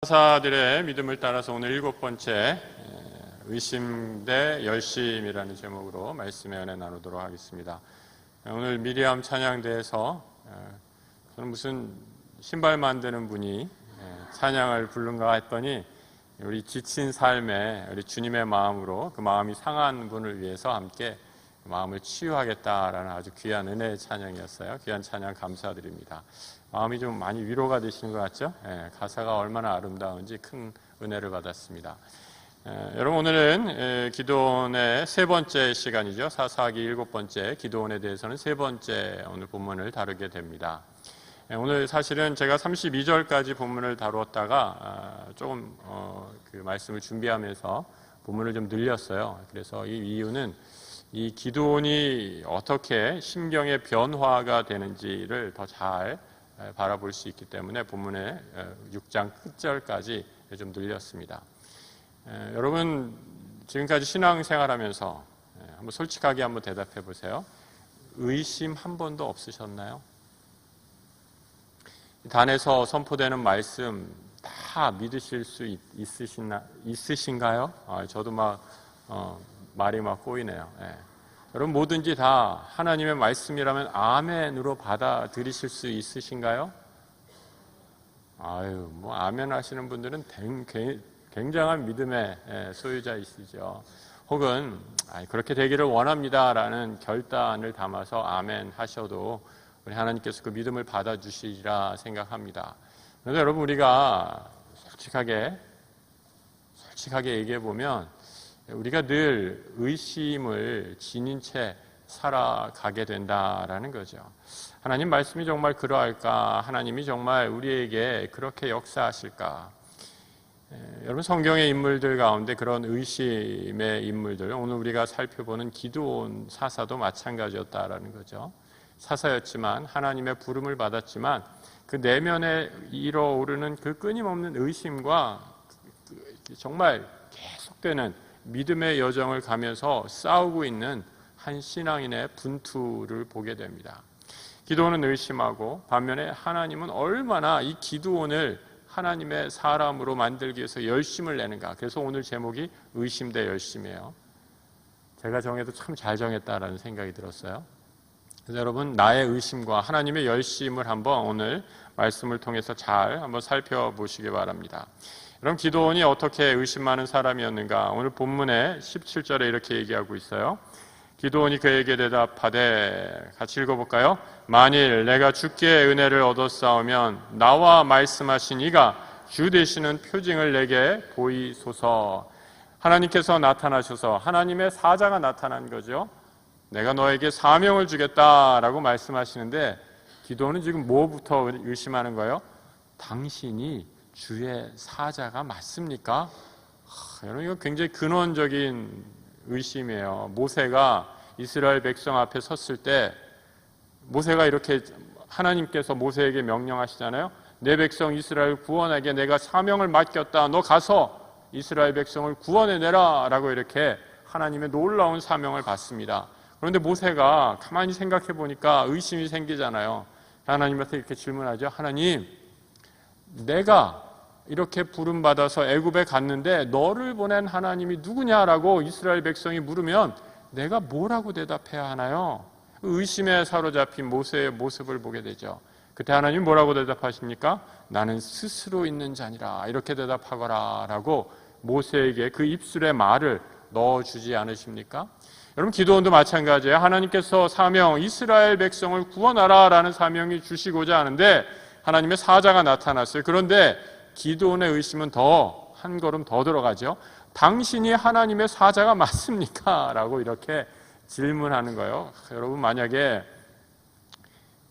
사사들의 믿음을 따라서 오늘 7번째 의심 대 열심이라는 제목으로 말씀의 은혜 나누도록 하겠습니다. 오늘 미리암 찬양대에서 저는 무슨 신발 만드는 분이 찬양을 부른가 했더니 우리 지친 삶에 우리 주님의 마음으로 그 마음이 상한 분을 위해서 함께 마음을 치유하겠다라는 아주 귀한 은혜의 찬양이었어요. 귀한 찬양 감사드립니다. 마음이 좀 많이 위로가 되시는 것 같죠? 가사가 얼마나 아름다운지 큰 은혜를 받았습니다. 여러분, 오늘은 기도원의 세 번째 시간이죠. 사사기 7번째 기도원에 대해서는 세 번째 오늘 본문을 다루게 됩니다. 오늘 사실은 제가 32절까지 본문을 다루었다가 조금 그 말씀을 준비하면서 본문을 좀 늘렸어요. 그래서 이 이유는 이 기도원이 어떻게 심경의 변화가 되는지를 더 잘 바라볼 수 있기 때문에 본문의 6장 끝절까지 좀 늘렸습니다. 여러분, 지금까지 신앙생활하면서 한번 솔직하게 한번 대답해 보세요. 의심 한 번도 없으셨나요? 단에서 선포되는 말씀 다 믿으실 수 있으신가요? 저도 말이 막 꼬이네요. 여러분, 뭐든지 다 하나님의 말씀이라면 아멘으로 받아들이실 수 있으신가요? 아멘 하시는 분들은 굉장한 믿음의 소유자이시죠. 혹은 그렇게 되기를 원합니다라는 결단을 담아서 아멘 하셔도 우리 하나님께서 그 믿음을 받아주시리라 생각합니다. 그런데 여러분, 우리가 솔직하게 얘기해 보면 우리가 늘 의심을 지닌 채 살아가게 된다라는 거죠. 하나님 말씀이 정말 그러할까? 하나님이 정말 우리에게 그렇게 역사하실까? 여러분, 성경의 인물들 가운데 그런 의심의 인물들, 오늘 우리가 살펴보는 기드온 사사도 마찬가지였다라는 거죠. 사사였지만 하나님의 부름을 받았지만 그 내면에 일어오르는 그 끊임없는 의심과 정말 계속되는 믿음의 여정을 가면서 싸우고 있는 한 신앙인의 분투를 보게 됩니다. 기드온은 의심하고 반면에 하나님은 얼마나 이 기드온을 하나님의 사람으로 만들기 위해서 열심을 내는가. 그래서 오늘 제목이 의심 대 열심이에요. 제가 정해도 참 잘 정했다라는 생각이 들었어요. 그래서 여러분, 나의 의심과 하나님의 열심을 한번 오늘 말씀을 통해서 잘 한번 살펴보시기 바랍니다. 그럼 기드온이 어떻게 의심 많은 사람이었는가? 오늘 본문의 17절에 이렇게 얘기하고 있어요. 기드온이 그에게 대답하되, 같이 읽어볼까요? 만일 내가 주께 은혜를 얻었사오면 나와 말씀하신 이가 주 되시는 표징을 내게 보이소서. 하나님께서 나타나셔서 하나님의 사자가 나타난 거죠. 내가 너에게 사명을 주겠다라고 말씀하시는데 기드온은 지금 뭐부터 의심하는 거예요? 당신이 주의 사자가 맞습니까? 여러분, 이거 굉장히 근원적인 의심이에요. 모세가 이스라엘 백성 앞에 섰을 때 모세가 이렇게 하나님께서 모세에게 명령하시잖아요. 내 백성 이스라엘 구원하게 내가 사명을 맡겼다. 너 가서 이스라엘 백성을 구원해내라 라고 이렇게 하나님의 놀라운 사명을 받습니다. 그런데 모세가 가만히 생각해 보니까 의심이 생기잖아요. 하나님한테 이렇게 질문하죠. 하나님, 내가 이렇게 부름받아서 애굽에 갔는데 너를 보낸 하나님이 누구냐라고 이스라엘 백성이 물으면 내가 뭐라고 대답해야 하나요? 의심에 사로잡힌 모세의 모습을 보게 되죠. 그때 하나님이 뭐라고 대답하십니까? 나는 스스로 있는 자니라, 이렇게 대답하거라 라고 모세에게 그 입술에 말을 넣어주지 않으십니까? 여러분, 기드온도 마찬가지예요. 하나님께서 사명, 이스라엘 백성을 구원하라 라는 사명이 주시고자 하는데 하나님의 사자가 나타났어요. 그런데 기드온의 의심은 한 걸음 더 들어가죠. 당신이 하나님의 사자가 맞습니까? 라고 이렇게 질문하는 거예요. 여러분, 만약에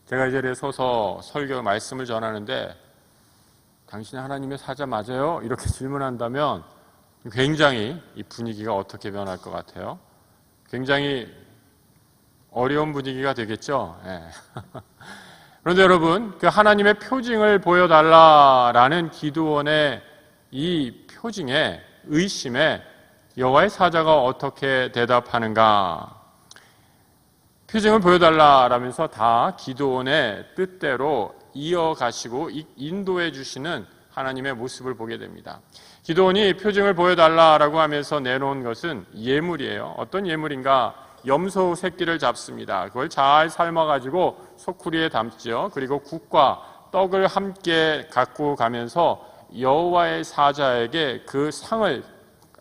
제가 이 자리에 서서 설교 말씀을 전하는데 당신이 하나님의 사자 맞아요? 이렇게 질문한다면 굉장히 이 분위기가 어떻게 변할 것 같아요? 굉장히 어려운 분위기가 되겠죠? 그런데 여러분, 그 하나님의 표징을 보여달라라는 기드온의 이 표징에, 의심에 여호와의 사자가 어떻게 대답하는가? 표징을 보여달라라면서 다 기드온의 뜻대로 이어가시고 인도해 주시는 하나님의 모습을 보게 됩니다. 기드온이 표징을 보여달라라고 하면서 내놓은 것은 예물이에요. 어떤 예물인가? 염소 새끼를 잡습니다. 그걸 잘 삶아가지고 소쿠리에 담죠. 그리고 국과 떡을 함께 갖고 가면서 여호와의 사자에게 그 상을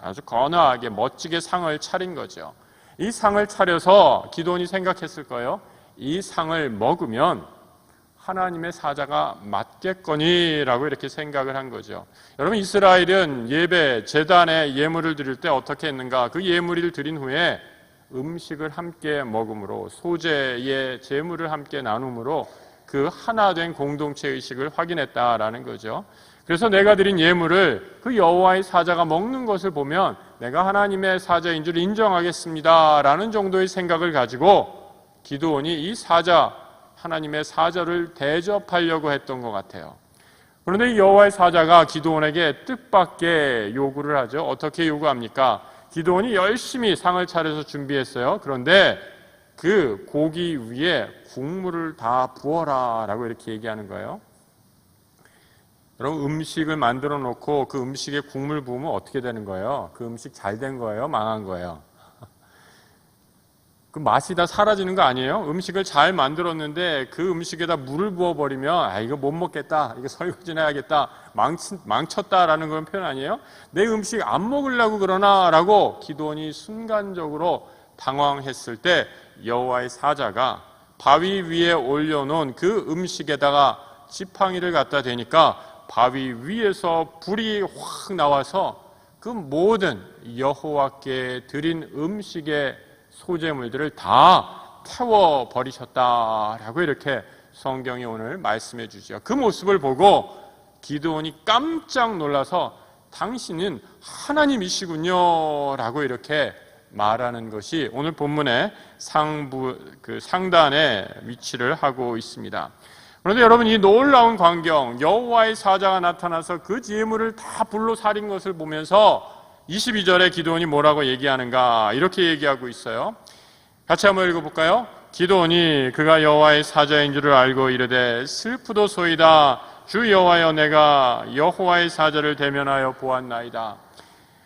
아주 거나하게 멋지게 상을 차린 거죠. 이 상을 차려서 기드온이 생각했을 거예요. 이 상을 먹으면 하나님의 사자가 맞겠거니라고 이렇게 생각을 한 거죠. 여러분, 이스라엘은 예배, 제단에 예물을 드릴 때 어떻게 했는가? 그 예물을 드린 후에 음식을 함께 먹음으로, 소제의 제물을 함께 나눔으로 그 하나 된 공동체 의식을 확인했다라는 거죠. 그래서 내가 드린 예물을 그 여호와의 사자가 먹는 것을 보면 내가 하나님의 사자인 줄 인정하겠습니다라는 정도의 생각을 가지고 기드온이 이 사자, 하나님의 사자를 대접하려고 했던 것 같아요. 그런데 이 여호와의 사자가 기드온에게 뜻밖의 요구를 하죠. 어떻게 요구합니까? 기드온이 열심히 상을 차려서 준비했어요. 그런데 그 고기 위에 국물을 다 부어라 라고 이렇게 얘기하는 거예요. 여러분, 음식을 만들어 놓고 그 음식에 국물 부으면 어떻게 되는 거예요? 그 음식 잘 된 거예요? 망한 거예요? 그 맛이 다 사라지는 거 아니에요? 음식을 잘 만들었는데 그 음식에다 물을 부어버리면 이거 못 먹겠다, 이거 설거지나 해야겠다, 망쳤다라는 그런 표현 아니에요? 내 음식 안 먹으려고 그러나 라고 기드온이 순간적으로 당황했을 때 여호와의 사자가 바위 위에 올려놓은 그 음식에다가 지팡이를 갖다 대니까 바위 위에서 불이 확 나와서 그 모든 여호와께 드린 음식의 소재물들을 다 태워버리셨다라고 이렇게 성경이 오늘 말씀해 주죠. 그 모습을 보고 기드온이 깜짝 놀라서 당신은 하나님이시군요 라고 이렇게 말하는 것이 오늘 본문의 상단에 위치를 하고 있습니다. 그런데 여러분, 이 놀라운 광경, 여호와의 사자가 나타나서 그 제물을 다 불로 살인 것을 보면서 22절에 기드온이 뭐라고 얘기하는가? 이렇게 얘기하고 있어요. 같이 한번 읽어볼까요? 기드온이 그가 여호와의 사자인 줄을 알고 이르되 슬프도소이다. 주 여호와여, 내가 여호와의 사자를 대면하여 보았나이다.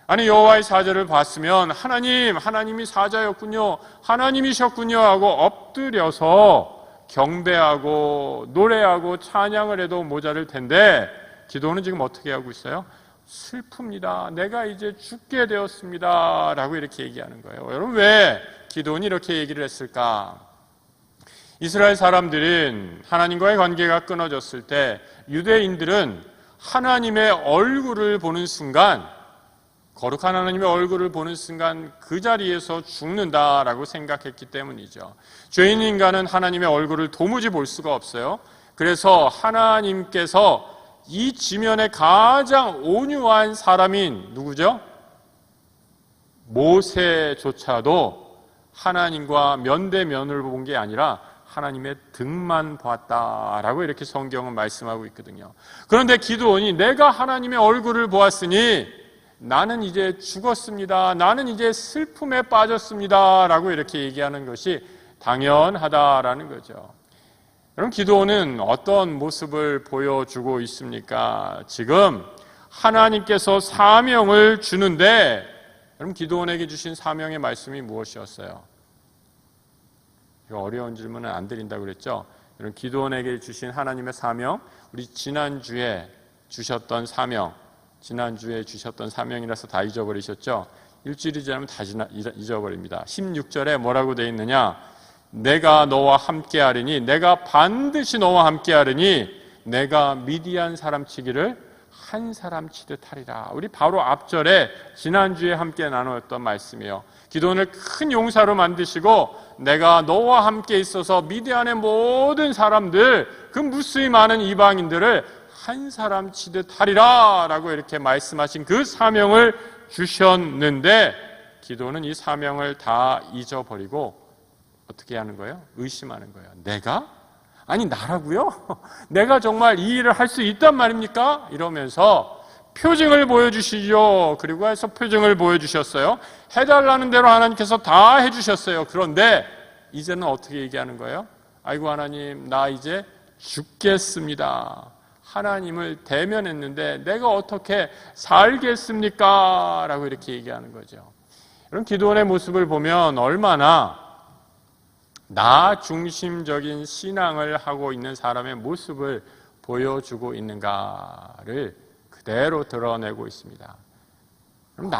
아니, 여호와의 사자를 봤으면 하나님이 사자였군요, 하나님이셨군요 하고 엎드려서 경배하고 노래하고 찬양을 해도 모자랄 텐데 기드온은 지금 어떻게 하고 있어요? 슬픕니다. 내가 이제 죽게 되었습니다 라고 이렇게 얘기하는 거예요. 여러분, 왜 기드온이 이렇게 얘기를 했을까? 이스라엘 사람들은 하나님과의 관계가 끊어졌을 때 유대인들은 하나님의 얼굴을 보는 순간, 거룩한 하나님의 얼굴을 보는 순간 그 자리에서 죽는다라고 생각했기 때문이죠. 죄인 인간은 하나님의 얼굴을 도무지 볼 수가 없어요. 그래서 하나님께서 이 지면에 가장 온유한 사람인 누구죠? 모세조차도 하나님과 면대면을 본 게 아니라 하나님의 등만 봤다라고 이렇게 성경은 말씀하고 있거든요. 그런데 기드온이 내가 하나님의 얼굴을 보았으니 나는 이제 죽었습니다, 나는 이제 슬픔에 빠졌습니다 라고 이렇게 얘기하는 것이 당연하다라는 거죠. 여러분, 기드온은 어떤 모습을 보여주고 있습니까? 지금 하나님께서 사명을 주는데, 여러분, 기드온에게 주신 사명의 말씀이 무엇이었어요? 이거 어려운 질문은 안 드린다고 그랬죠? 여러분, 기드온에게 주신 하나님의 사명, 우리 지난주에 주셨던 사명이라서 다 잊어버리셨죠? 일주일이 지나면 다 잊어버립니다. 16절에 뭐라고 되어 있느냐? 내가 너와 함께하리니, 내가 반드시 너와 함께하리니 내가 미디안 사람 치기를 한 사람 치듯 하리라. 우리 바로 앞절에 지난주에 함께 나누었던 말씀이에요. 기드온을 큰 용사로 만드시고 내가 너와 함께 있어서 미디안의 모든 사람들, 그 무수히 많은 이방인들을 한 사람 치듯 하리라 라고 이렇게 말씀하신 그 사명을 주셨는데 기드온은 이 사명을 다 잊어버리고 어떻게 하는 거예요? 의심하는 거예요. 내가? 아니, 나라고요? 내가 정말 이 일을 할 수 있단 말입니까? 이러면서 표징을 보여주시죠. 그리고 해서 표징을 보여주셨어요. 해달라는 대로 하나님께서 다 해주셨어요. 그런데 이제는 어떻게 얘기하는 거예요? 아이고 하나님, 나 이제 죽겠습니다. 하나님을 대면했는데 내가 어떻게 살겠습니까? 라고 이렇게 얘기하는 거죠. 여러분, 기도원의 모습을 보면 얼마나 나 중심적인 신앙을 하고 있는 사람의 모습을 보여주고 있는가를 그대로 드러내고 있습니다. 그럼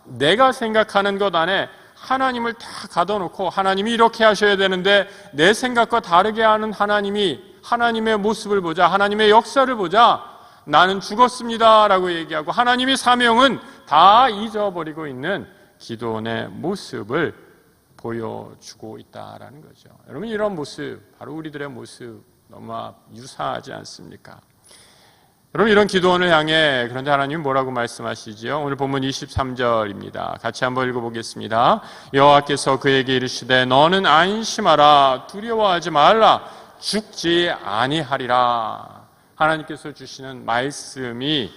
내가 생각하는 것 안에 하나님을 다 가둬놓고 하나님이 이렇게 하셔야 되는데 내 생각과 다르게 하는 하나님의 모습을 보자, 하나님의 역사를 보자, 나는 죽었습니다 라고 얘기하고 하나님의 사명은 다 잊어버리고 있는 기도원의 모습을 보여주고 있다라는 거죠. 여러분, 이런 모습, 바로 우리들의 모습 너무 유사하지 않습니까? 여러분, 이런 기도원을 향해 그런데 하나님 뭐라고 말씀하시지요? 오늘 본문 23절입니다. 같이 한번 읽어보겠습니다. 여호와께서 그에게 이르시되 너는 안심하라, 두려워하지 말라, 죽지 아니하리라. 하나님께서 주시는 말씀이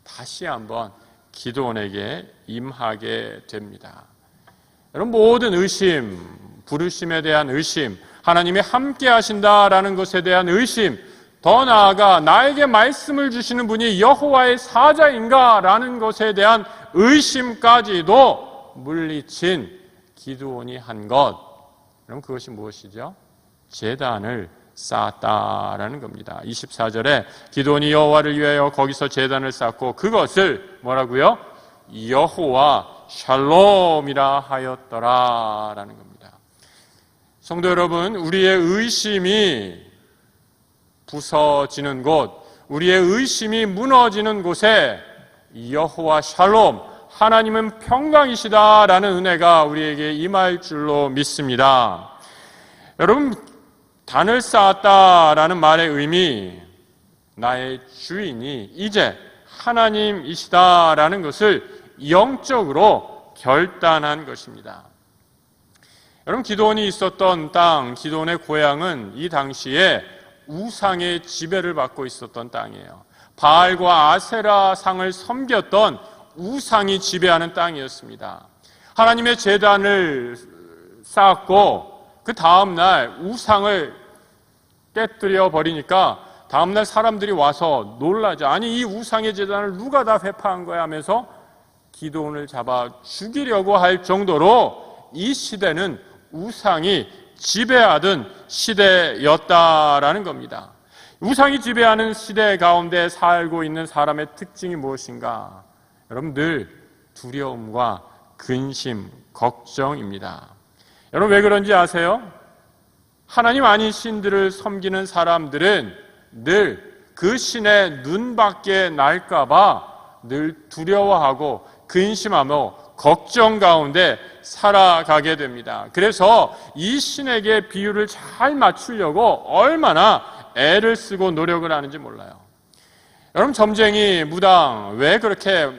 다시 한번 기도원에게 임하게 됩니다. 여러분, 모든 의심, 부르심에 대한 의심, 하나님이 함께 하신다라는 것에 대한 의심, 더 나아가 나에게 말씀을 주시는 분이 여호와의 사자인가라는 것에 대한 의심까지도 물리친 기드온이 한 것, 그럼 그것이 무엇이죠? 제단을 쌓았다라는 겁니다. 24절에 기드온이 여호와를 위하여 거기서 제단을 쌓고 그것을 뭐라고요? 여호와 샬롬이라 하였더라라는 겁니다. 성도 여러분, 우리의 의심이 부서지는 곳, 우리의 의심이 무너지는 곳에 여호와 샬롬, 하나님은 평강이시다라는 은혜가 우리에게 임할 줄로 믿습니다. 여러분, 단을 쌓았다라는 말의 의미, 나의 주인이 이제 하나님이시다라는 것을 영적으로 결단한 것입니다. 여러분, 기드온이 있었던 땅, 기드온의 고향은 이 당시에 우상의 지배를 받고 있었던 땅이에요. 바알과 아세라 상을 섬겼던 우상이 지배하는 땅이었습니다. 하나님의 제단을 쌓았고 그 다음날 우상을 깨뜨려 버리니까 다음날 사람들이 와서 놀라죠. 아니, 이 우상의 제단을 누가 다 회파한 거야 하면서 기드온을 잡아 죽이려고 할 정도로 이 시대는 우상이 지배하던 시대였다라는 겁니다. 우상이 지배하는 시대 가운데 살고 있는 사람의 특징이 무엇인가? 여러분, 늘 두려움과 근심, 걱정입니다. 여러분, 왜 그런지 아세요? 하나님 아닌 신들을 섬기는 사람들은 늘 그 신의 눈밖에 날까봐 늘 두려워하고 근심하며 걱정 가운데 살아가게 됩니다. 그래서 이 신에게 비유를 잘 맞추려고 얼마나 애를 쓰고 노력을 하는지 몰라요. 여러분, 점쟁이, 무당 왜 그렇게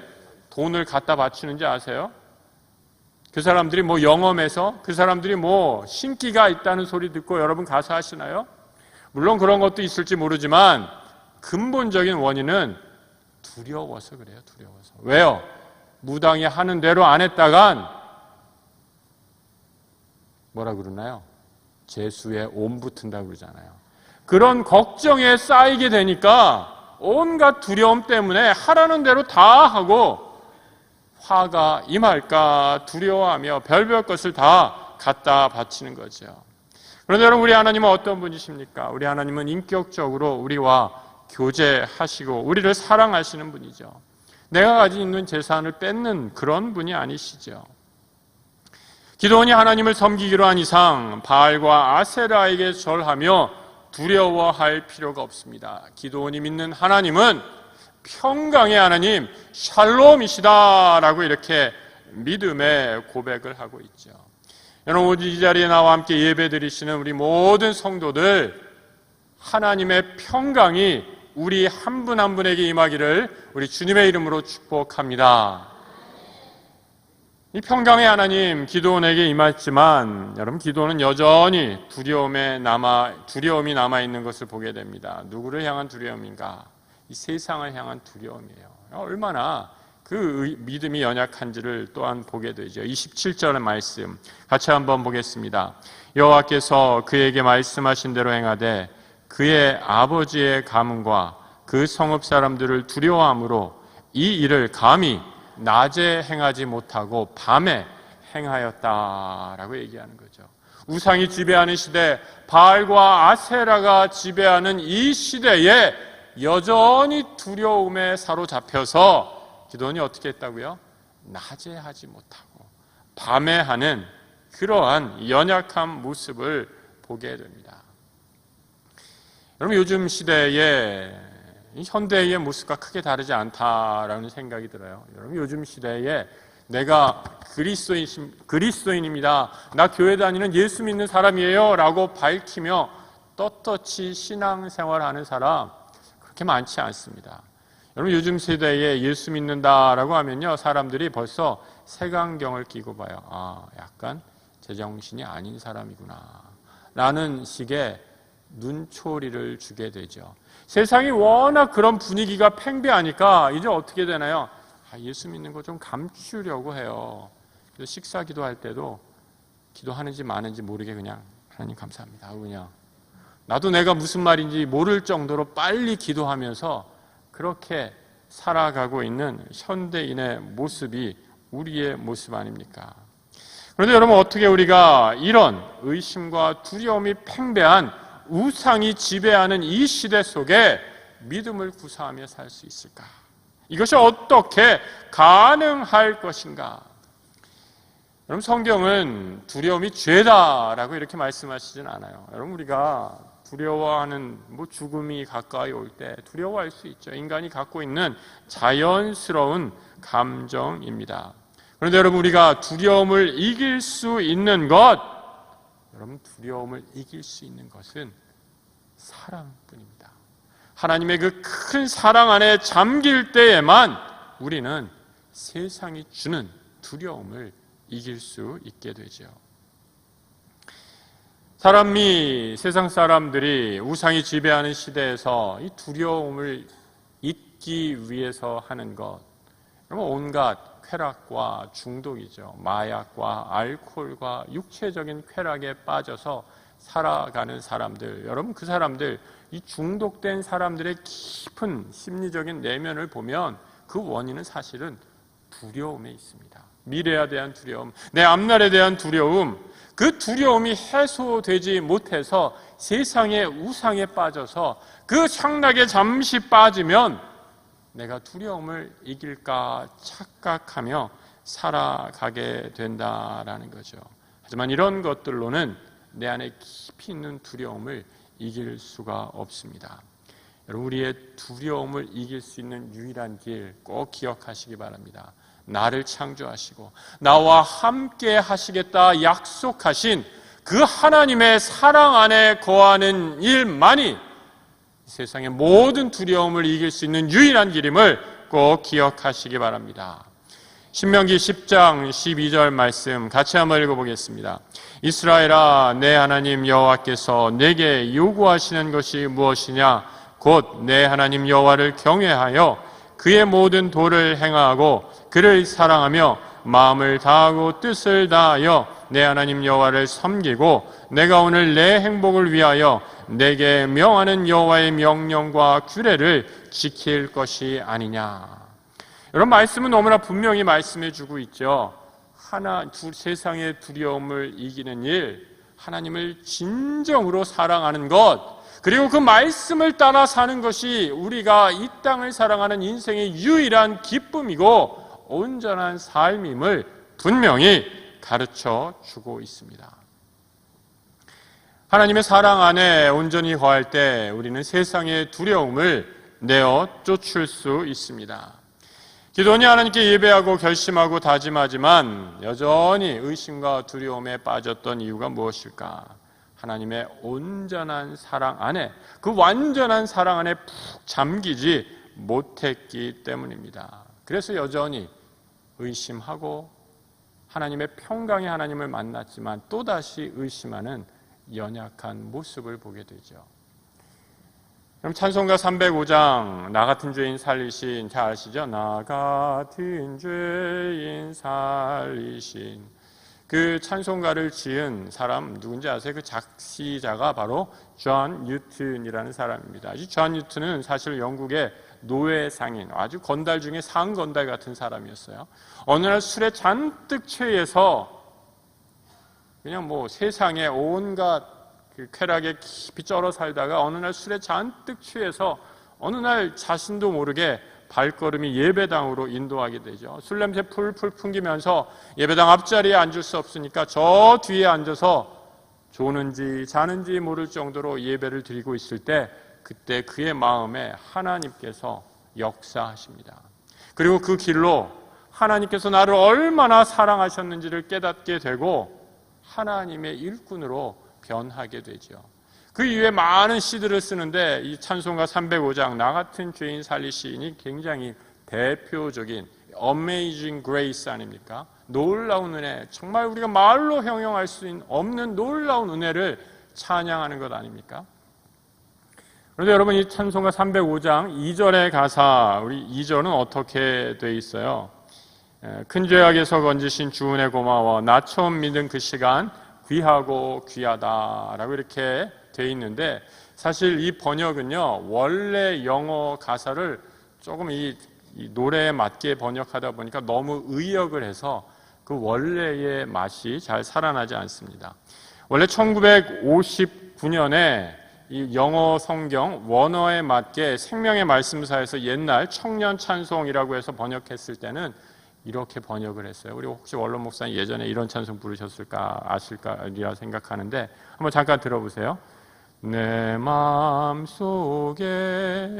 돈을 갖다 바치는지 아세요? 그 사람들이 영험해서, 그 사람들이 신기가 있다는 소리 듣고 여러분 가서 하시나요? 물론 그런 것도 있을지 모르지만 근본적인 원인은 두려워서 그래요. 두려워서. 왜요? 무당이 하는 대로 안 했다간 뭐라 그러나요? 재수에 옴 붙은다고 그러잖아요. 그런 걱정에 쌓이게 되니까 온갖 두려움 때문에 하라는 대로 다 하고 화가 임할까 두려워하며 별별 것을 다 갖다 바치는 거죠. 그런데 여러분, 우리 하나님은 어떤 분이십니까? 우리 하나님은 인격적으로 우리와 교제하시고 우리를 사랑하시는 분이죠. 내가 가지고 있는 재산을 뺏는 그런 분이 아니시죠. 기드온이 하나님을 섬기기로 한 이상 바알과 아세라에게 절하며 두려워할 필요가 없습니다. 기드온이 믿는 하나님은 평강의 하나님, 샬롬이시다라고 이렇게 믿음의 고백을 하고 있죠. 여러분, 이 자리에 나와 함께 예배드리시는 우리 모든 성도들, 하나님의 평강이 우리 한 분 한 분에게 임하기를 우리 주님의 이름으로 축복합니다. 이 평강의 하나님, 기드온에게 임했지만 여러분, 기드온은 여전히 두려움이 남아있는 것을 보게 됩니다. 누구를 향한 두려움인가? 이 세상을 향한 두려움이에요. 얼마나 그 믿음이 연약한지를 또한 보게 되죠. 27절의 말씀 같이 한번 보겠습니다. 여호와께서 그에게 말씀하신 대로 행하되 그의 아버지의 가문과 그 성읍 사람들을 두려워함으로 이 일을 감히 낮에 행하지 못하고 밤에 행하였다라고 얘기하는 거죠. 우상이 지배하는 시대, 바알과 아세라가 지배하는 이 시대에 여전히 두려움에 사로잡혀서 기도원이 어떻게 했다고요? 낮에 하지 못하고 밤에 하는 그러한 연약한 모습을 보게 됩니다. 여러분, 요즘 시대에 현대의 모습과 크게 다르지 않다라는 생각이 들어요. 여러분, 요즘 시대에 내가 그리스도인입니다, 나 교회 다니는 예수 믿는 사람이에요 라고 밝히며 떳떳이 신앙생활하는 사람 그렇게 많지 않습니다. 여러분, 요즘 세대에 예수 믿는다라고 하면요, 사람들이 벌써 색안경을 끼고 봐요. 약간 제정신이 아닌 사람이구나 라는 식의 눈초리를 주게 되죠. 세상이 워낙 그런 분위기가 팽배하니까 이제 어떻게 되나요? 예수 믿는 거 좀 감추려고 해요. 그래서 식사 기도할 때도 기도하는지 마는지 모르게 그냥 하나님 감사합니다 하고 그냥 나도 내가 무슨 말인지 모를 정도로 빨리 기도하면서 그렇게 살아가고 있는 현대인의 모습이 우리의 모습 아닙니까? 그런데 여러분, 어떻게 우리가 이런 의심과 두려움이 팽배한 우상이 지배하는 이 시대 속에 믿음을 구사하며 살 수 있을까? 이것이 어떻게 가능할 것인가? 여러분, 성경은 두려움이 죄다라고 이렇게 말씀하시진 않아요. 여러분, 우리가 두려워하는 죽음이 가까이 올 때 두려워할 수 있죠. 인간이 갖고 있는 자연스러운 감정입니다. 그런데 여러분, 우리가 두려움을 이길 수 있는 것, 여러분, 두려움을 이길 수 있는 것은 사랑뿐입니다. 하나님의 그 큰 사랑 안에 잠길 때에만 우리는 세상이 주는 두려움을 이길 수 있게 되죠. 세상 사람들이 우상이 지배하는 시대에서 이 두려움을 잊기 위해서 하는 것, 온갖 쾌락과 중독이죠. 마약과 알코올과 육체적인 쾌락에 빠져서 살아가는 사람들, 여러분, 그 사람들, 이 중독된 사람들의 깊은 심리적인 내면을 보면 그 원인은 사실은 두려움에 있습니다. 미래에 대한 두려움, 내 앞날에 대한 두려움, 그 두려움이 해소되지 못해서 세상의 우상에 빠져서 그 향락에 잠시 빠지면 내가 두려움을 이길까 착각하며 살아가게 된다라는 거죠. 하지만 이런 것들로는 내 안에 깊이 있는 두려움을 이길 수가 없습니다. 여러분, 우리의 두려움을 이길 수 있는 유일한 길 꼭 기억하시기 바랍니다. 나를 창조하시고 나와 함께 하시겠다 약속하신 그 하나님의 사랑 안에 거하는 일만이 세상의 모든 두려움을 이길 수 있는 유일한 길임을 꼭 기억하시기 바랍니다. 신명기 10장 12절 말씀 같이 한번 읽어보겠습니다. 이스라엘아, 내 하나님 여호와께서 내게 요구하시는 것이 무엇이냐? 곧 내 하나님 여호와를 경외하여 그의 모든 도를 행하고 그를 사랑하며 마음을 다하고 뜻을 다하여 내 하나님 여호와를 섬기고 내가 오늘 내 행복을 위하여 내게 명하는 여호와의 명령과 규례를 지킬 것이 아니냐. 이런 말씀은 너무나 분명히 말씀해 주고 있죠. 세상의 두려움을 이기는 일, 하나님을 진정으로 사랑하는 것, 그리고 그 말씀을 따라 사는 것이 우리가 이 땅을 사랑하는 인생의 유일한 기쁨이고 온전한 삶임을 분명히 가르쳐 주고 있습니다. 하나님의 사랑 안에 온전히 거할 때 우리는 세상의 두려움을 내어 쫓을 수 있습니다. 기도원이 하나님께 예배하고 결심하고 다짐하지만 여전히 의심과 두려움에 빠졌던 이유가 무엇일까? 하나님의 온전한 사랑 안에, 그 완전한 사랑 안에 푹 잠기지 못했기 때문입니다. 그래서 여전히 의심하고 하나님의 평강의 하나님을 만났지만 또다시 의심하는 연약한 모습을 보게 되죠. 그럼 찬송가 305장 나 같은 죄인 살리신, 잘 아시죠? 나 같은 죄인 살리신 그 찬송가를 지은 사람 누군지 아세요? 그 작시자가 바로 존 뉴튼이라는 사람입니다. 이 존 뉴튼은 사실 영국의 노예 상인, 아주 건달 중에 상건달 같은 사람이었어요. 어느 날 술에 잔뜩 취해서 그냥 뭐 세상에 온갖 그 쾌락에 깊이 쩔어 살다가 어느 날 술에 잔뜩 취해서 어느 날 자신도 모르게 발걸음이 예배당으로 인도하게 되죠. 술 냄새 풀풀 풍기면서 예배당 앞자리에 앉을 수 없으니까 저 뒤에 앉아서 조는지 자는지 모를 정도로 예배를 드리고 있을 때 그때 그의 마음에 하나님께서 역사하십니다. 그리고 그 길로 하나님께서 나를 얼마나 사랑하셨는지를 깨닫게 되고 하나님의 일꾼으로 변하게 되죠. 그 이후에 많은 시들을 쓰는데 이 찬송가 305장 나 같은 죄인 살릴 시인이 굉장히 대표적인 Amazing Grace 아닙니까? 놀라운 은혜, 정말 우리가 말로 형용할 수 없는 놀라운 은혜를 찬양하는 것 아닙니까? 그런데 여러분 이 찬송가 305장 2절의 가사, 우리 2절은 어떻게 돼 있어요? 큰 죄악에서 건지신 주 은혜 고마워 나 처음 믿은 그 시간 귀하고 귀하다라고 이렇게 돼 있는데 사실 이 번역은요 원래 영어 가사를 조금 이 노래에 맞게 번역하다 보니까 너무 의역을 해서 그 원래의 맛이 잘 살아나지 않습니다. 원래 1959년에 이 영어 성경 원어에 맞게 생명의 말씀사에서 옛날 청년 찬송이라고 해서 번역했을 때는 이렇게 번역을 했어요. 우리 혹시 원로 목사님 예전에 이런 찬송 부르셨을까 아실까리라 생각하는데 한번 잠깐 들어보세요. 내 마음속에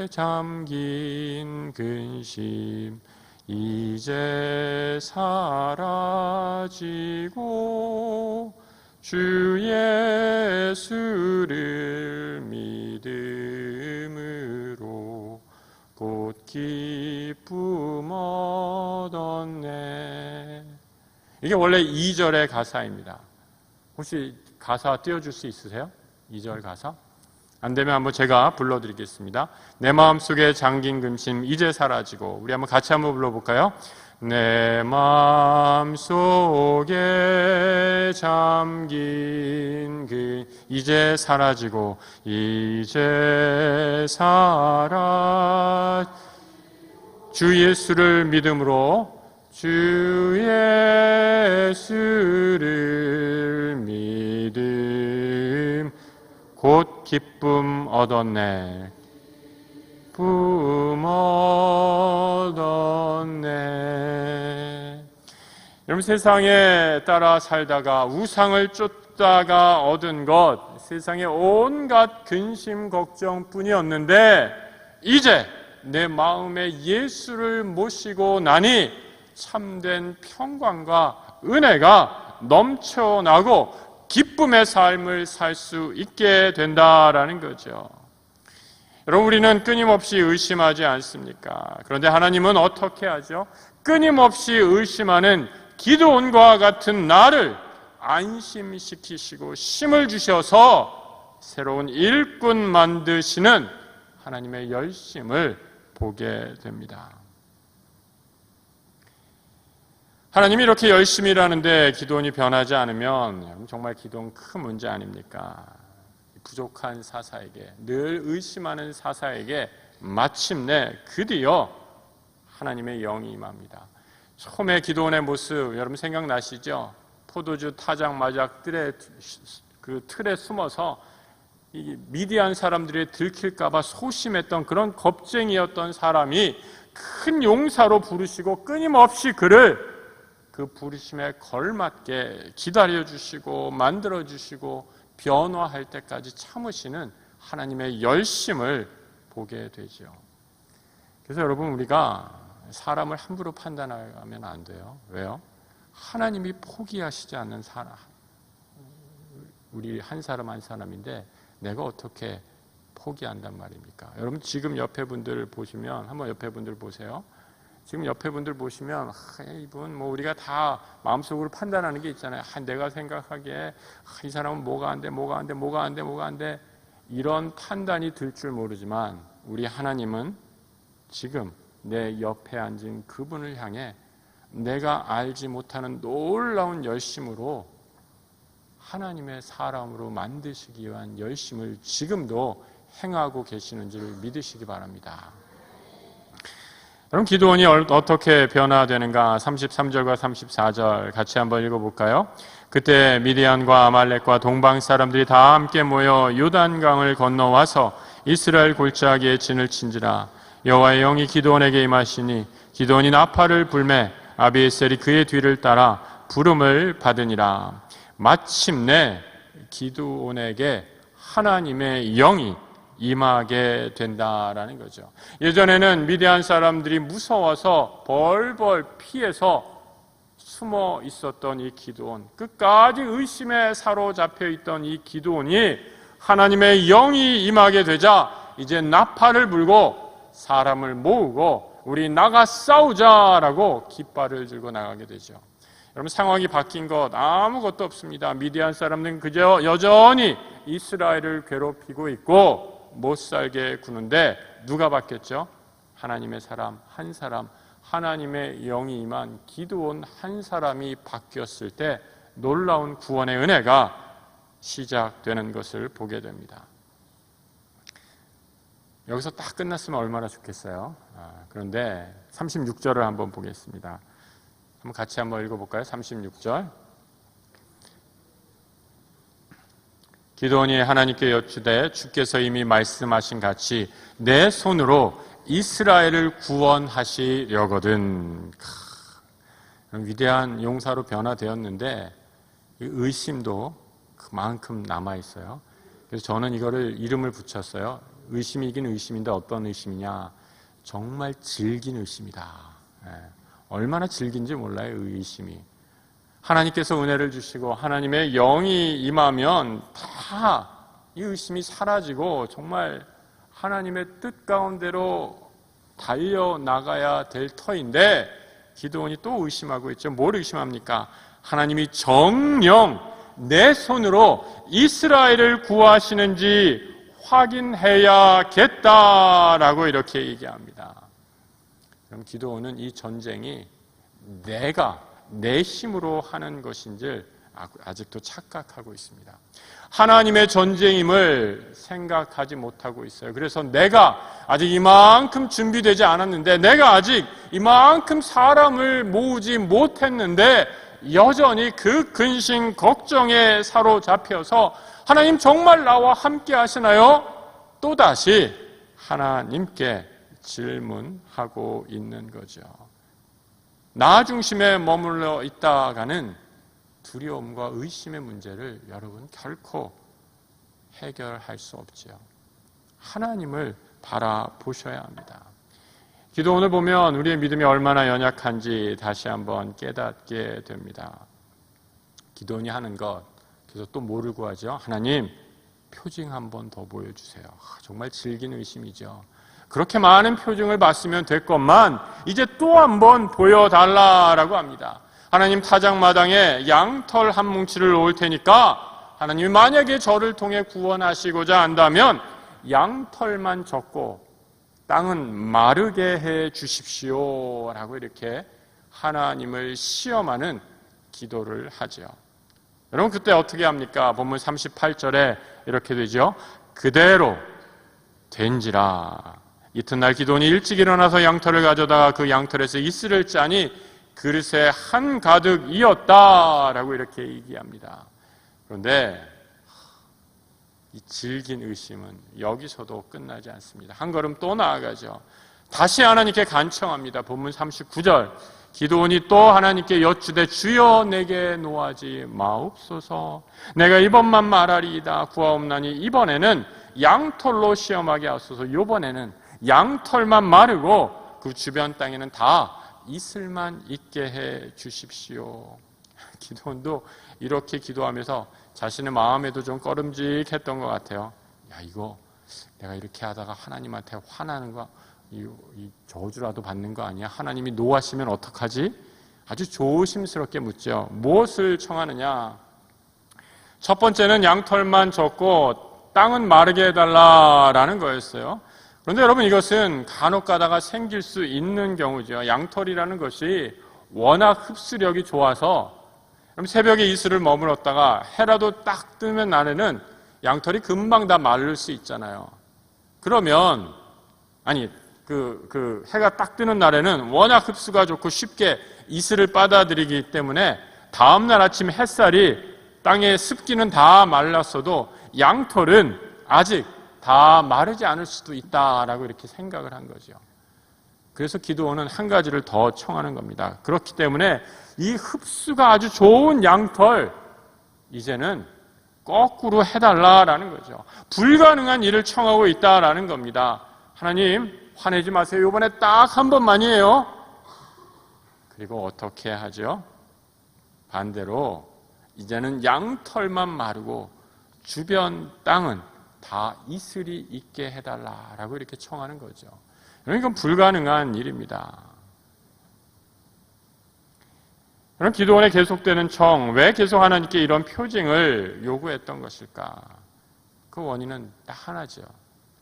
잠긴 근심 이제 사라지고 주 예수를 믿음으로 곧 기쁨 얻었네. 이게 원래 2절의 가사입니다. 혹시 가사 띄워줄 수 있으세요? 2절 가사? 안 되면 한번 제가 불러드리겠습니다. 내 마음속에 잠긴 근심 이제 사라지고, 우리 한번 같이 한번 불러볼까요? 내 마음속에 잠긴 그 이제 사라지고 이제 주 예수를 믿음으로 주 예수를 믿음 곧 기쁨 얻었네. 기쁨 얻었네. 여러분 세상에 따라 살다가 우상을 쫓다가 얻은 것 세상의 온갖 근심 걱정뿐이었는데 이제 내 마음에 예수를 모시고 나니 참된 평강과 은혜가 넘쳐나고 기쁨의 삶을 살 수 있게 된다라는 거죠. 여러분 우리는 끊임없이 의심하지 않습니까? 그런데 하나님은 어떻게 하죠? 끊임없이 의심하는 기드온과 같은 나를 안심시키시고 힘을 주셔서 새로운 일꾼 만드시는 하나님의 열심을 보게 됩니다. 하나님이 이렇게 열심히 일하는데 기드온이 변하지 않으면 정말 기드온 큰 문제 아닙니까? 부족한 사사에게, 늘 의심하는 사사에게 마침내 드디어 하나님의 영이 임합니다. 처음에 기드온의 모습 여러분 생각나시죠? 포도주 타작 마작 그 틀에 숨어서 이 미디안 사람들이 들킬까봐 소심했던 그런 겁쟁이였던 사람이 큰 용사로 부르시고 끊임없이 그를 그 부르심에 걸맞게 기다려주시고 만들어주시고 변화할 때까지 참으시는 하나님의 열심을 보게 되죠. 그래서 여러분 우리가 사람을 함부로 판단하면 안 돼요. 왜요? 하나님이 포기하시지 않는 사람, 우리 한 사람 한 사람인데 내가 어떻게 포기한단 말입니까? 여러분 지금 옆에 분들 보시면 한번 옆에 분들 보세요. 지금 옆에 분들 보시면 이분 뭐 우리가 다 마음속으로 판단하는 게 있잖아요. 내가 생각하기에 이 사람은 뭐가 안 돼, 뭐가 안 돼, 뭐가 안 돼, 뭐가 안 돼. 이런 판단이 들 줄 모르지만 우리 하나님은 지금 내 옆에 앉은 그분을 향해 내가 알지 못하는 놀라운 열심으로 하나님의 사람으로 만드시기 위한 열심을 지금도 행하고 계시는 줄 믿으시기 바랍니다. 그럼 기드온이 어떻게 변화되는가? 33절과 34절 같이 한번 읽어볼까요? 그때 미디안과 아말렉과 동방 사람들이 다 함께 모여 요단강을 건너와서 이스라엘 골짜기에 진을 친지라. 여호와의 영이 기드온에게 임하시니 기드온이 나팔을 불매 아비에셀이 그의 뒤를 따라 부름을 받으니라. 마침내 기드온에게 하나님의 영이 임하게 된다라는 거죠. 예전에는 미디안 사람들이 무서워서 벌벌 피해서 숨어 있었던 이 기드온, 끝까지 의심에 사로잡혀 있던 이 기드온이 하나님의 영이 임하게 되자 이제 나팔을 불고 사람을 모으고 우리 나가 싸우자라고 깃발을 들고 나가게 되죠. 여러분, 상황이 바뀐 것 아무것도 없습니다. 미디안 사람들은 그저 여전히 이스라엘을 괴롭히고 있고 못 살게 구는데 누가 바뀌었죠? 하나님의 사람 한 사람, 하나님의 영이 임한 기드온 한 사람이 바뀌었을 때 놀라운 구원의 은혜가 시작되는 것을 보게 됩니다. 여기서 딱 끝났으면 얼마나 좋겠어요. 그런데 36절을 한번 보겠습니다. 한번 같이 한번 읽어볼까요? 36절. 기드온이 하나님께 여쭈되 주께서 이미 말씀하신 같이 내 손으로 이스라엘을 구원하시려거든. 위대한 용사로 변화되었는데 의심도 그만큼 남아있어요. 그래서 저는 이거를 이름을 붙였어요. 의심이긴 의심인데 어떤 의심이냐? 정말 질긴 의심이다. 얼마나 질긴지 몰라요, 의심이. 하나님께서 은혜를 주시고 하나님의 영이 임하면 다 이 의심이 사라지고 정말 하나님의 뜻 가운데로 달려나가야 될 터인데 기드온이 또 의심하고 있죠. 뭘 의심합니까? 하나님이 정녕 내 손으로 이스라엘을 구하시는지 확인해야겠다라고 이렇게 얘기합니다. 그럼 기드온은 이 전쟁이 내가 내 힘으로 하는 것인지 아직도 착각하고 있습니다. 하나님의 전쟁임을 생각하지 못하고 있어요. 그래서 내가 아직 이만큼 준비되지 않았는데, 내가 아직 이만큼 사람을 모으지 못했는데 여전히 그 근심 걱정에 사로잡혀서 하나님 정말 나와 함께 하시나요? 또다시 하나님께 질문하고 있는 거죠. 나 중심에 머물러 있다가는 두려움과 의심의 문제를 여러분 결코 해결할 수 없지요. 하나님을 바라보셔야 합니다. 기도원을 보면 우리의 믿음이 얼마나 연약한지 다시 한번 깨닫게 됩니다. 기도원이 하는 것, 그래서 또 뭐를 구하죠? 하나님, 표징 한 번 더 보여주세요. 정말 질긴 의심이죠. 그렇게 많은 표징을 봤으면 됐건만 이제 또 한 번 보여달라라고 합니다. 하나님, 타작마당에 양털 한 뭉치를 놓을 테니까 하나님이 만약에 저를 통해 구원하시고자 한다면 양털만 적고 땅은 마르게 해 주십시오 라고 이렇게 하나님을 시험하는 기도를 하죠. 여러분, 그때 어떻게 합니까? 본문 38절에 이렇게 되죠. 그대로 된지라. 이튿날 기드온이 일찍 일어나서 양털을 가져다가 그 양털에서 이슬을 짜니 그릇에 한가득 이었다라고 이렇게 얘기합니다. 그런데 이 질긴 의심은 여기서도 끝나지 않습니다. 한 걸음 또 나아가죠. 다시 하나님께 간청합니다. 본문 39절. 기드온이 또 하나님께 여쭈되 주여 내게 노하지 마옵소서. 내가 이번만 말하리이다. 구하옵나니 이번에는 양털로 시험하게 하소서. 이번에는 양털만 마르고 그 주변 땅에는 다 이슬만 있게 해 주십시오. 기드온도 이렇게 기도하면서 자신의 마음에도 좀 꺼름직했던 것 같아요. 야, 이거 내가 이렇게 하다가 하나님한테 화나는 거, 이 저주라도 받는 거 아니야? 하나님이 노하시면 어떡하지? 아주 조심스럽게 묻죠. 무엇을 청하느냐? 첫 번째는 양털만 젓고 땅은 마르게 해달라라는 거였어요. 그런데 여러분, 이것은 간혹 가다가 생길 수 있는 경우죠. 양털이라는 것이 워낙 흡수력이 좋아서 그럼 새벽에 이슬을 머물렀다가 해라도 딱 뜨면 날에는 양털이 금방 다 마를 수 있잖아요. 그러면 그 해가 딱 뜨는 날에는 워낙 흡수가 좋고 쉽게 이슬을 빨아들이기 때문에 다음날 아침 햇살이 땅에 습기는 다 말랐어도 양털은 아직 다 마르지 않을 수도 있다라고 이렇게 생각을 한 거죠. 그래서 기드온은 한 가지를 더 청하는 겁니다. 그렇기 때문에 이 흡수가 아주 좋은 양털 이제는 거꾸로 해달라라는 거죠. 불가능한 일을 청하고 있다라는 겁니다. 하나님 화내지 마세요. 이번에 딱 한 번만이에요. 그리고 어떻게 하죠? 반대로 이제는 양털만 마르고 주변 땅은 다 이슬이 있게 해달라라고 이렇게 청하는 거죠. 그러니까 불가능한 일입니다. 그럼 기도원에 계속되는 청, 왜 계속 하나님께 이런 표징을 요구했던 것일까? 그 원인은 딱 하나죠.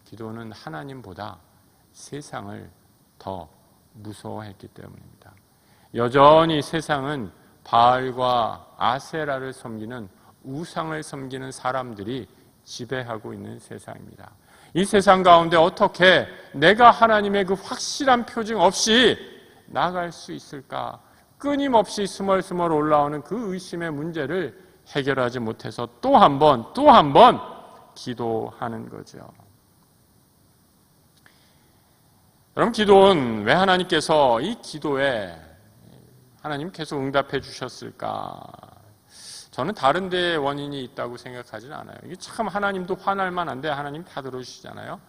기도원은 하나님보다 세상을 더 무서워했기 때문입니다. 여전히 세상은 바알과 아세라를 섬기는 우상을 섬기는 사람들이 지배하고 있는 세상입니다. 이 세상 가운데 어떻게 내가 하나님의 그 확실한 표징 없이 나아갈 수 있을까? 끊임없이 스멀스멀 올라오는 그 의심의 문제를 해결하지 못해서 또 한 번 기도하는 거죠. 여러분, 기도는 왜 하나님께서 이 기도에 하나님 계속 응답해 주셨을까? 저는 다른 데에 원인이 있다고 생각하지는 않아요. 이게 참 하나님도 화날 만한데 하나님 다 들어주시잖아요.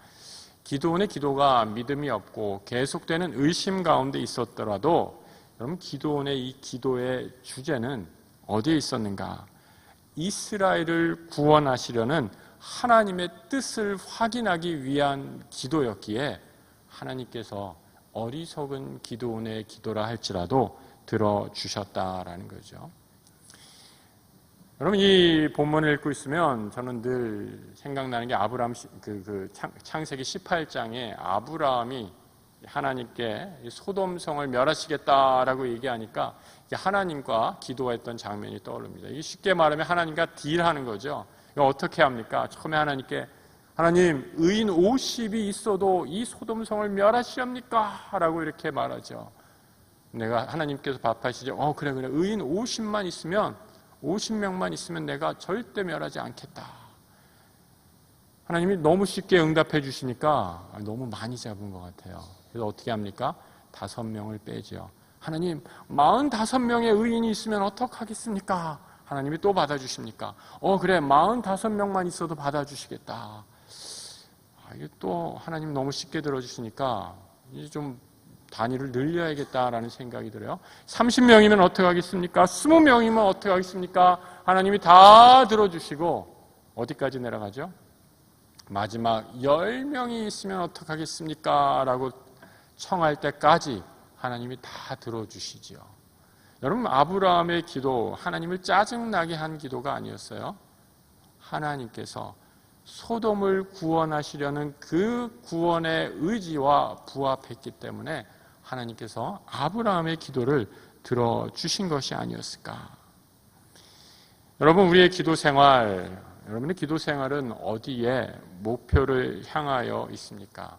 기도원의 기도가 믿음이 없고 계속되는 의심 가운데 있었더라도 여러분, 기도원의 이 기도의 주제는 어디에 있었는가? 이스라엘을 구원하시려는 하나님의 뜻을 확인하기 위한 기도였기에 하나님께서 어리석은 기도원의 기도라 할지라도 들어주셨다라는 거죠. 여러분, 이 본문을 읽고 있으면 저는 늘 생각나는 게 아브라함 창세기 18장에 아브라함이 하나님께 소돔성을 멸하시겠다라고 얘기하니까 하나님과 기도했던 장면이 떠오릅니다. 이게 쉽게 말하면 하나님과 딜하는 거죠. 이거 어떻게 합니까? 처음에 하나님께 하나님, 의인 50이 있어도 이 소돔성을 멸하시렵니까? 라고 이렇게 말하죠. 내가 하나님께서 답하시죠. 그래. 의인 50명만 있으면 내가 절대 멸하지 않겠다. 하나님이 너무 쉽게 응답해 주시니까 너무 많이 잡은 것 같아요. 그래서 어떻게 합니까? 5명을 빼죠. 하나님, 45명의 의인이 있으면 어떡하겠습니까? 하나님이 또 받아주십니까? 그래, 45명만 있어도 받아주시겠다. 이게 또 하나님 너무 쉽게 들어주시니까 이제 좀 단위를 늘려야겠다라는 생각이 들어요. 30명이면 어떡하겠습니까? 20명이면 어떡하겠습니까? 하나님이 다 들어주시고 어디까지 내려가죠? 마지막 10명이 있으면 어떡하겠습니까? 라고 청할 때까지 하나님이 다 들어주시죠. 여러분, 아브라함의 기도, 하나님을 짜증나게 한 기도가 아니었어요. 하나님께서 소돔을 구원하시려는 그 구원의 의지와 부합했기 때문에 하나님께서 아브라함의 기도를 들어주신 것이 아니었을까. 여러분, 우리의 기도 생활, 여러분의 기도 생활은 어디에 목표를 향하여 있습니까?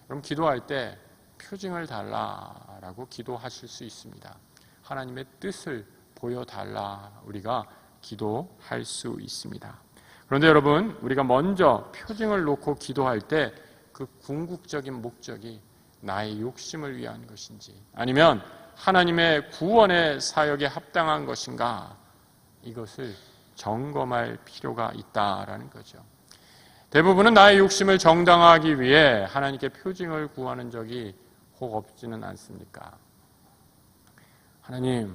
여러분, 기도할 때 표징을 달라라고 기도하실 수 있습니다. 하나님의 뜻을 보여달라 우리가 기도할 수 있습니다. 그런데 여러분, 우리가 먼저 표징을 놓고 기도할 때 그 궁극적인 목적이 나의 욕심을 위한 것인지 아니면 하나님의 구원의 사역에 합당한 것인가, 이것을 점검할 필요가 있다라는 거죠. 대부분은 나의 욕심을 정당화하기 위해 하나님께 표징을 구하는 적이 혹 없지는 않습니까? 하나님,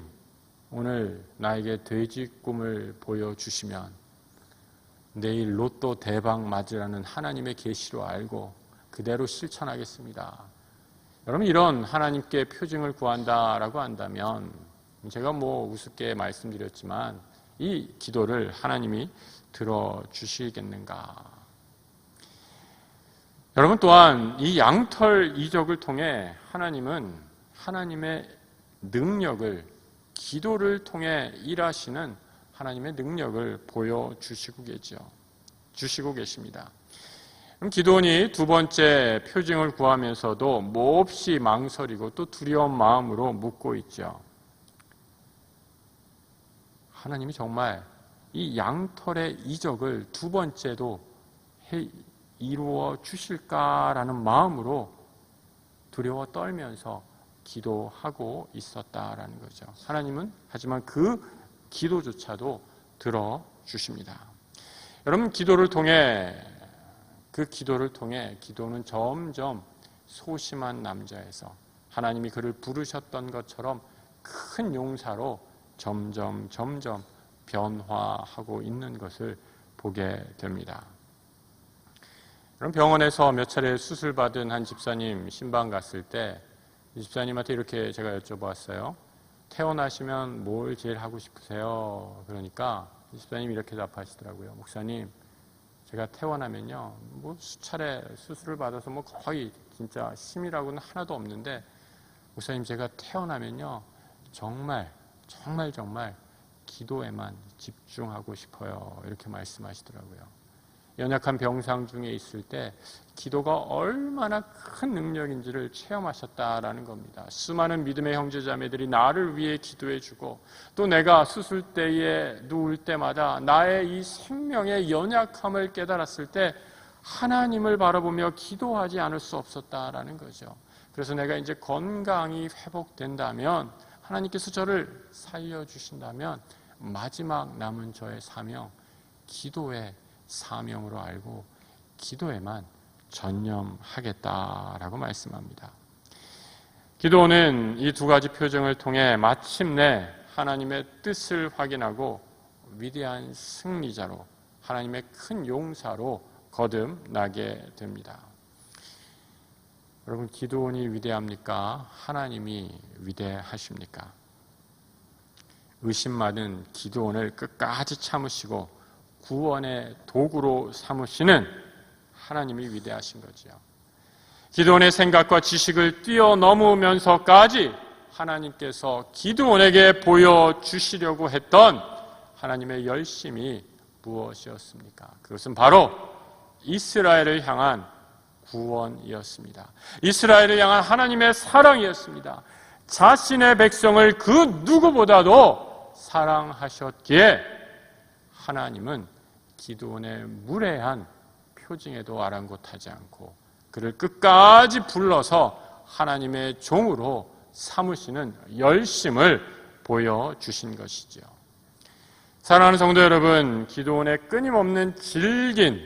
오늘 나에게 돼지 꿈을 보여주시면 내일 로또 대박 맞으라는 하나님의 계시로 알고 그대로 실천하겠습니다. 여러분, 이런 하나님께 표징을 구한다라고 한다면 제가 우습게 말씀드렸지만 이 기도를 하나님이 들어주시겠는가? 여러분, 또한 이 양털 이적을 통해 하나님은 하나님의 능력을, 기도를 통해 일하시는 하나님의 능력을 보여주시고 계십니다. 그럼 기도원이 두 번째 표징을 구하면서도 몹시 망설이고 또 두려운 마음으로 묻고 있죠. 하나님이 정말 이 양털의 이적을 두 번째도 이루어 주실까라는 마음으로 두려워 떨면서 기도하고 있었다라는 거죠. 하나님은 하지만 그 기도조차도 들어주십니다. 여러분, 기도를 통해 기도는 점점 소심한 남자에서 하나님이 그를 부르셨던 것처럼 큰 용사로 점점 변화하고 있는 것을 보게 됩니다. 그럼 병원에서 몇 차례 수술받은 한 집사님 신방 갔을 때 이 집사님한테 이렇게 제가 여쭤보았어요. 태어나시면 뭘 제일 하고 싶으세요? 그러니까 이 집사님이 이렇게 답하시더라고요. 목사님, 제가 태어나면요, 뭐 수차례 수술을 받아서 뭐 거의 진짜 심이라고는 하나도 없는데, 목사님, 제가 태어나면요, 정말 기도에만 집중하고 싶어요. 이렇게 말씀하시더라고요. 연약한 병상 중에 있을 때 기도가 얼마나 큰 능력인지를 체험하셨다라는 겁니다. 수많은 믿음의 형제자매들이 나를 위해 기도해주고 또 내가 수술대에 누울 때마다 나의 이 생명의 연약함을 깨달았을 때 하나님을 바라보며 기도하지 않을 수 없었다라는 거죠. 그래서 내가 이제 건강이 회복된다면, 하나님께서 저를 살려주신다면 마지막 남은 저의 사명, 기도의 사명으로 알고 기도에만 전념하겠다라고 말씀합니다. 기도는 이 두 가지 표정을 통해 마침내 하나님의 뜻을 확인하고 위대한 승리자로, 하나님의 큰 용사로 거듭나게 됩니다. 여러분, 기도원이 위대합니까? 하나님이 위대하십니까? 의심 많은 기도원을 끝까지 참으시고 구원의 도구로 삼으시는 하나님이 위대하신 거지요. 기드온의 생각과 지식을 뛰어넘으면서까지 하나님께서 기드온에게 보여주시려고 했던 하나님의 열심이 무엇이었습니까? 그것은 바로 이스라엘을 향한 구원이었습니다. 이스라엘을 향한 하나님의 사랑이었습니다. 자신의 백성을 그 누구보다도 사랑하셨기에 하나님은 기드온의 무례한 표징에도 아랑곳하지 않고 그를 끝까지 불러서 하나님의 종으로 삼으시는 열심을 보여주신 것이죠. 사랑하는 성도 여러분, 기드온의 끊임없는 질긴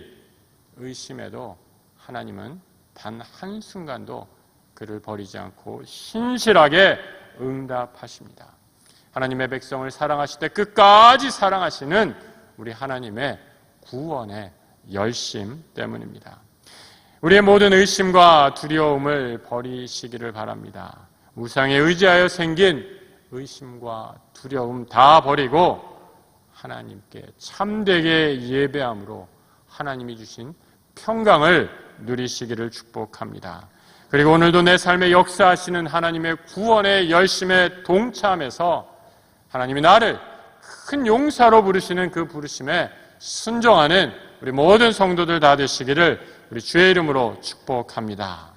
의심에도 하나님은 단 한순간도 그를 버리지 않고 신실하게 응답하십니다. 하나님의 백성을 사랑하실 때 끝까지 사랑하시는 우리 하나님의 구원의 열심 때문입니다. 우리의 모든 의심과 두려움을 버리시기를 바랍니다. 우상에 의지하여 생긴 의심과 두려움 다 버리고 하나님께 참되게 예배함으로 하나님이 주신 평강을 누리시기를 축복합니다. 그리고 오늘도 내 삶에 역사하시는 하나님의 구원의 열심에 동참해서 하나님이 나를 큰 용사로 부르시는 그 부르심에 순종하는 우리 모든 성도들 다 되시기를 우리 주의 이름으로 축복합니다.